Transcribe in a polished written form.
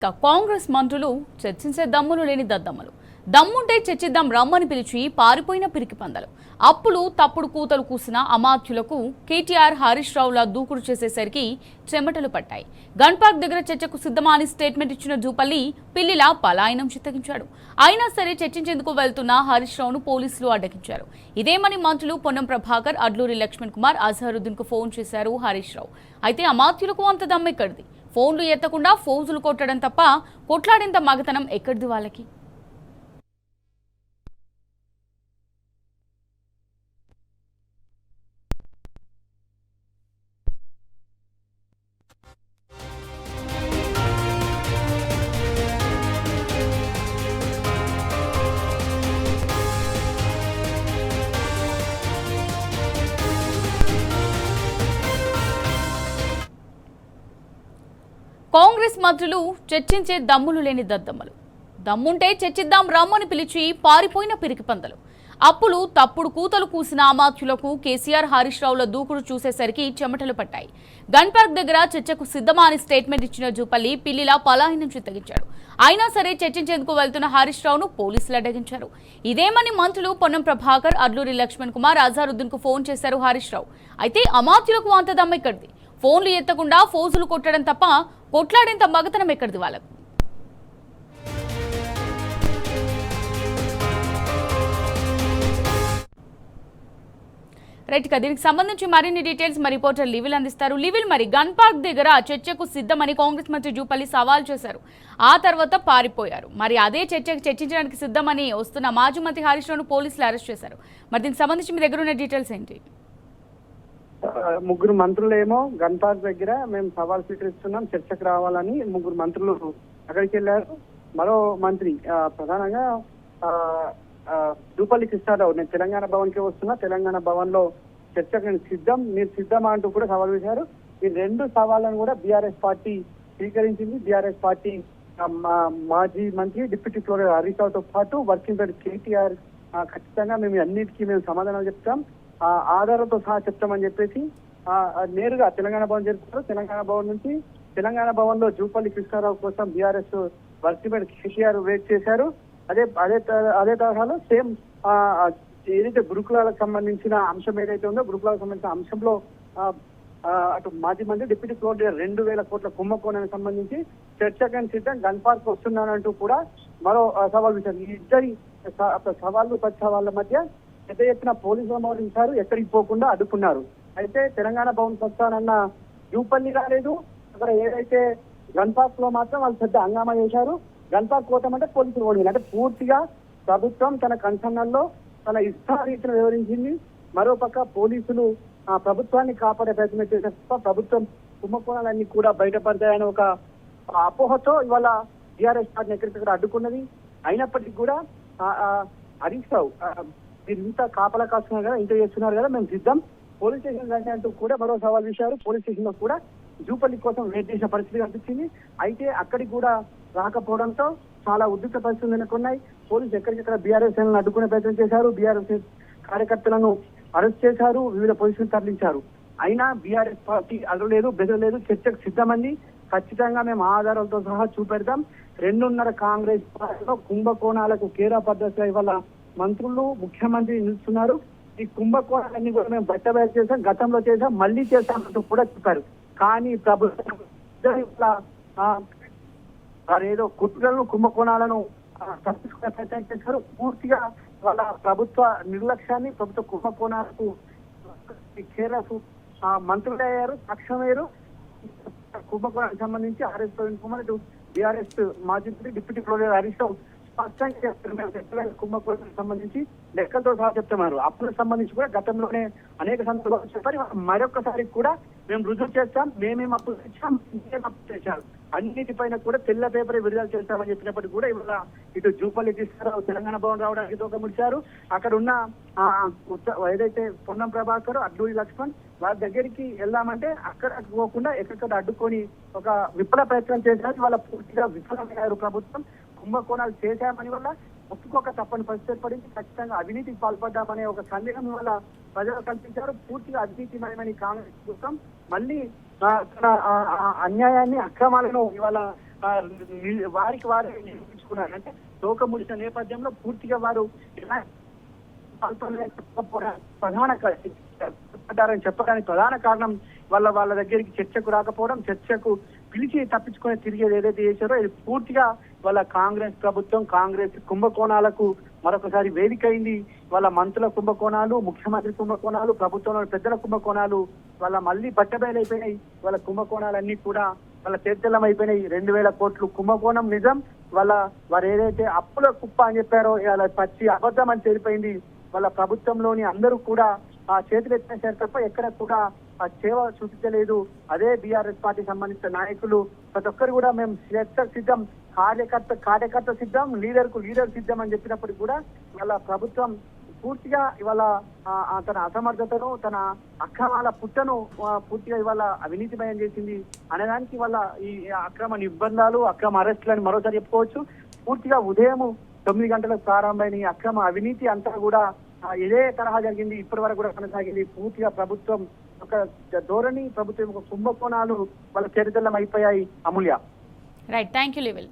కాంగ్రెస్ మంత్రులు చర్చించే దమ్ములు లేని దద్దమ్మలు. దమ్ముంటే చర్చిద్దాం రమ్మని పిలిచి పారిపోయిన పిరికి పందలు. అప్పులు తప్పుడు కూతలు కూసిన అమాత్యులకు కేటీఆర్ హరీష్ రావుల దూకుడు చేసేసరికి చెమటలు పట్టాయి. గన్ పార్క్ దగ్గర చర్చకు సిద్ధమా అని స్టేట్మెంట్ ఇచ్చిన జూపల్లి పిల్లిలా పలాయనం చిత్తగించాడు. అయినా సరే చర్చించేందుకు వెళ్తున్న హరీష్ రావును పోలీసులు అడ్డగించారు. ఇదేమని మంత్రులు పొన్నం ప్రభాకర్, అడ్లూరి లక్ష్మణ్ కుమార్, అజహరుద్దీన్ కు ఫోన్ చేశారు హరీష్ రావు. అయితే అమాత్యులకు అంత దమ్మెక్కడిది? ఫోన్లు ఎత్తకుండా ఫోజులు కొట్టడం తప్ప కొట్లాడేంత మగతనం ఎక్కడిది వాళ్ళకి? కాంగ్రెస్ మంత్రులు చర్చించే దమ్ములు లేని దద్దమ్మలు. దమ్ముంటే చర్చిద్దాం రమ్మని పిలిచి పారిపోయిన పిరికి పందలు. అప్పులు తప్పుడు కూతలు కూసిన అమాత్యులకు కేసీఆర్ హరీష్ రావుల దూకుడు చూసేసరికి చెమటలు పట్టాయి. గన్ పార్క్ దగ్గర చర్చకు సిద్ధమా అని స్టేట్మెంట్ ఇచ్చిన జూపల్లి పిల్లిలా పలాయనం చిత్తగించాడు. అయినా సరే చర్చించేందుకు వెళ్తున్న హరీష్ రావును పోలీసులు అడ్డగించారు. ఇదేమని మంత్రులు పొన్నం ప్రభాకర్, అడ్లూరి లక్ష్మణ్ కుమార్, అజహరుద్దీన్ కు ఫోన్ చేశారు హరీష్ రావు. అయితే అమాత్యులకు అంత దమ్మెక్కడిది? ఫోన్లు ఎత్తకుండా ఫోజులు కొట్టడం తప్ప కొట్లాడేంత మగతనం ఎక్కడిది వాళ్ళకు? రైట్ గా దీనికి సంబంధించి మరిన్ని డీటెయిల్స్ మా రిపోర్టర్ లివిల్ అందిస్తారు. లివిల్, మరి గన్ పార్క్ దగ్గర చర్చకు సిద్ధమని కాంగ్రెస్ మంత్రి జూపల్లి సవాల్ చేశారు. ఆ తర్వాత పారిపోయారు. మరి అదే చర్చించడానికి సిద్ధమని వస్తున్న మాజీ మంత్రి హరీష్ రావును పోలీసులు అరెస్ట్ చేశారు. మరి దీనికి సంబంధించి మీ దగ్గర ఉన్న డీటెయిల్స్ ఏంటి? ముగ్గురు మంత్రులేమో గన్ పార్క్ దగ్గర మేము సవాల్ స్వీకరిస్తున్నాం, చర్చకు రావాలని ముగ్గురు మంత్రులు అక్కడికి వెళ్ళారు. మరో మంత్రి ప్రధానంగా జూపల్లి కృష్ణారావు, నేను తెలంగాణ భవన్ కి వస్తున్నా, తెలంగాణ భవన్ లో చర్చకు నేను సిద్ధం, మీరు సిద్ధమా అంటూ కూడా సవాల్ చేశారు. ఈ రెండు సవాళ్లను కూడా బీఆర్ఎస్ పార్టీ స్వీకరించింది. బీఆర్ఎస్ పార్టీ మాజీ మంత్రి డిప్యూటీ ఫ్లోర్ హరీష్ రావుతో పాటు వర్కింగ్ ప్రెసిడెంట్ కేటీఆర్ ఖచ్చితంగా మేము అన్నిటికీ మేము సమాధానం చెప్తాం, ఆధారంతో సహా చెప్తామని చెప్పేసి నేరుగా తెలంగాణ భవన్ చేరుకున్నారు. తెలంగాణ భవన్ నుంచి తెలంగాణ భవన్ లో జూపల్లి కృష్ణారావు కోసం BRS working president KTR wait చేశారు. అదే తరహాలో సేమ్ ఏదైతే గురుకులాలకు సంబంధించిన అంశం ఏదైతే ఉందో గురుకులాలకు సంబంధించిన అంశంలో అటు మాజీ మంత్రి డిప్యూటీ ఫ్లోర్ 2,000 కోట్ల కుంభకోణానికి సంబంధించి చర్చకని సిద్ధం, గన్ పార్క్ వస్తున్నానంటూ కూడా మరో సవాల్ విషయం. ఈ ఇద్దరి సవాళ్ళు సవాళ్ళ మధ్య పెద్ద ఎత్తున పోలీసులు మోహరించారు, ఎక్కడికి పోకుండా అడ్డుకున్నారు. అయితే తెలంగాణ భవన్ వస్తానన్న జూపల్లి రాలేదు. అక్కడ ఏదైతే గన్ పార్క్ లో మాత్రం వాళ్ళు పెద్ద హంగామా చేశారు. గన్ పార్క్ పోతామంటే పోలీసులు ఓడింది. అంటే పూర్తిగా ప్రభుత్వం తన కన్సర్నల్లో తన ఇష్టారీతిని వివరించింది. మరోపక్క పోలీసులు ప్రభుత్వాన్ని కాపాడే ప్రయత్నం చేసే ప్రభుత్వం కుంభకోణాలన్నీ కూడా బయటపడతాయని ఒక అపోహతో ఇవాళ టీఆర్ఎస్ పార్టీని ఎక్కడికక్కడ అడ్డుకున్నది. అయినప్పటికీ కూడా హరీష్ రావు మీరు ఇంత కాపలా కాస్తున్నారు కదా, ఇంత చేస్తున్నారు కదా, మేము సిద్ధం, పోలీస్ స్టేషన్ రండి అంటూ కూడా మరో సవాల్ విషయాలు. పోలీస్ స్టేషన్ లో కూడా జూపల్లి కోసం వెయిట్ చేసిన పరిస్థితి కనిపించింది. అయితే అక్కడికి కూడా రాకపోవడంతో చాలా ఉద్రిక్త పరిస్థితులు నెలకొన్నాయి. పోలీసులు ఎక్కడికెక్కడ బీఆర్ఎస్ అడ్డుకునే ప్రయత్నం చేశారు, బీఆర్ఎస్ కార్యకర్తలను అరెస్ట్ చేశారు, వివిధ పొజిషన్లు తరలించారు. అయినా బీఆర్ఎస్ పార్టీ అడగలేదు, బెదరలేదు, చర్చకు సిద్ధమంది. ఖచ్చితంగా మేము ఆధారాలతో సహా చూపెడతాం. 2.5 కాంగ్రెస్ పార్టీలో కుంభకోణాలకు కేరా పద్ధతిగా ఇవాళ మంత్రులు, ముఖ్యమంత్రి నిలుస్తున్నారు. ఈ కుంభకోణాలన్నీ కూడా మేము బయట చేసాం, గతంలో చేసాం, మళ్ళీ చేస్తామంటూ కూడా చెప్పారు. కానీ ప్రభుత్వం ఏదో కుట్రలను కుంభకోణాలను తప్పించుకునే ప్రయత్నం చేశారు. పూర్తిగా వాళ్ళ ప్రభుత్వ నిర్లక్ష్యాన్ని, ప్రభుత్వ కుంభకోణాలకు కేరళ మంత్రులు అయ్యారు, సాక్ష్యమయ్యారు. కుంభకోణానికి సంబంధించి ఆర్ఎస్ ప్రవీణ్ కుమార్, బీఆర్ఎస్ మాజీ డిప్యూటీ ఫ్లోర్ హరీష్ రావు స్పష్టంగా చెప్తున్నారు. కుంభకోణానికి సంబంధించి లెక్కలతో సహా చెప్తున్నారు. అప్పులకు సంబంధించి కూడా గతంలోనే అనేక సందర్భాలు చెప్పారు. మరొకసారి కూడా మేము రుజువు చేస్తాం, మేమేం అప్పులు తెచ్చాం, ఇంకేం అప్పు తెచ్చారు, అన్నిటిపైన కూడా తెల్ల పేపర్ విడుదల చేస్తామని చెప్పినప్పటికీ కూడా ఇవాళ ఇటు జూపల్లి తీసుకురావు తెలంగాణ భవన్ రావడానికి దోక ముడిచారు. అక్కడ ఉన్న ఏదైతే పొన్నం ప్రభాకర్, అడ్లూరి లక్ష్మణ్ వాళ్ళ దగ్గరికి వెళ్దామంటే అక్కడ పోకుండా ఎక్కడికక్కడ అడ్డుకొని ఒక విఫల ప్రయత్నం చేశారు. వాళ్ళ పూర్తిగా విఫలమయ్యారు. ప్రభుత్వం కుంభకోణాలు చేశామని వల్ల ఒప్పుకోక తప్పని పరిస్థితి ఏర్పడింది. ఖచ్చితంగా అవినీతికి పాల్పడ్డామనే ఒక సందేహం వల్ల ప్రజలు కల్పించారు. పూర్తిగా అవినీతిమయమని కాంగ్రెస్ ప్రభుత్వం మళ్ళీ తన అన్యాయాన్ని, అక్రమాలను ఇవాళ వారికి వారు నిరూపించుకున్నారు. అంటే తోక ముడిసిన నేపథ్యంలో పూర్తిగా వారు పడ్డారని చెప్పడానికి ప్రధాన కారణం వాళ్ళ దగ్గరికి చర్చకు రాకపోవడం, చర్చకు పిలిచి తప్పించుకొని తిరిగేది ఏదైతే చేశారో ఇది పూర్తిగా వాళ్ళ కాంగ్రెస్ ప్రభుత్వం, కాంగ్రెస్ కుంభకోణాలకు మరొకసారి వేదిక అయింది. వాళ్ళ మంత్రుల కుంభకోణాలు, ముఖ్యమంత్రి కుంభకోణాలు, ప్రభుత్వంలో పెద్దల కుంభకోణాలు వాళ్ళ మళ్ళీ బట్టబయలైపోయినాయి. వాళ్ళ కుంభకోణాలన్నీ కూడా వాళ్ళ చర్చలం అయిపోయినాయి. 2000 కోట్లు కుంభకోణం నిజం, వారు ఏదైతే అప్పుల కుప్ప అని చెప్పారో వాళ్ళ పచ్చి అబద్ధం అని తెలిపోయింది. వాళ్ళ ప్రభుత్వంలోని అందరూ కూడా ఆ చేతులు ఎత్తేసారు తప్ప ఎక్కడ కూడా ఆ సేవ చూపించలేదు. అదే బీఆర్ఎస్ పార్టీ సంబంధించిన నాయకులు ప్రతి ఒక్కరు కూడా మేము సిద్ధం, కార్యకర్త సిద్ధం, లీడర్ సిద్ధం అని చెప్పినప్పటికీ కూడా వాళ్ళ ప్రభుత్వం పూర్తిగా ఇవాళ తన అసమర్థతను, తన అక్రమాల పుట్టను పూర్తిగా ఇవాళ అవినీతిమయం చేసింది అనేదానికి వాళ్ళ ఈ అక్రమ నిర్బంధాలు, అక్రమ అరెస్టులని మరోసారి చెప్పుకోవచ్చు. పూర్తిగా ఉదయం 9 గంటలకు ప్రారంభమైన ఈ అక్రమ అవినీతి అంతా కూడా ఇదే తరహా జరిగింది, ఇప్పటి వరకు కూడా కొనసాగింది. పూర్తిగా ప్రభుత్వం ఒక ధోరణి, ప్రభుత్వం ఒక కుంభకోణాలు వాళ్ళ చరిత్రలం అయిపోయాయి. అమూల్య. Right, thank you లివిల్.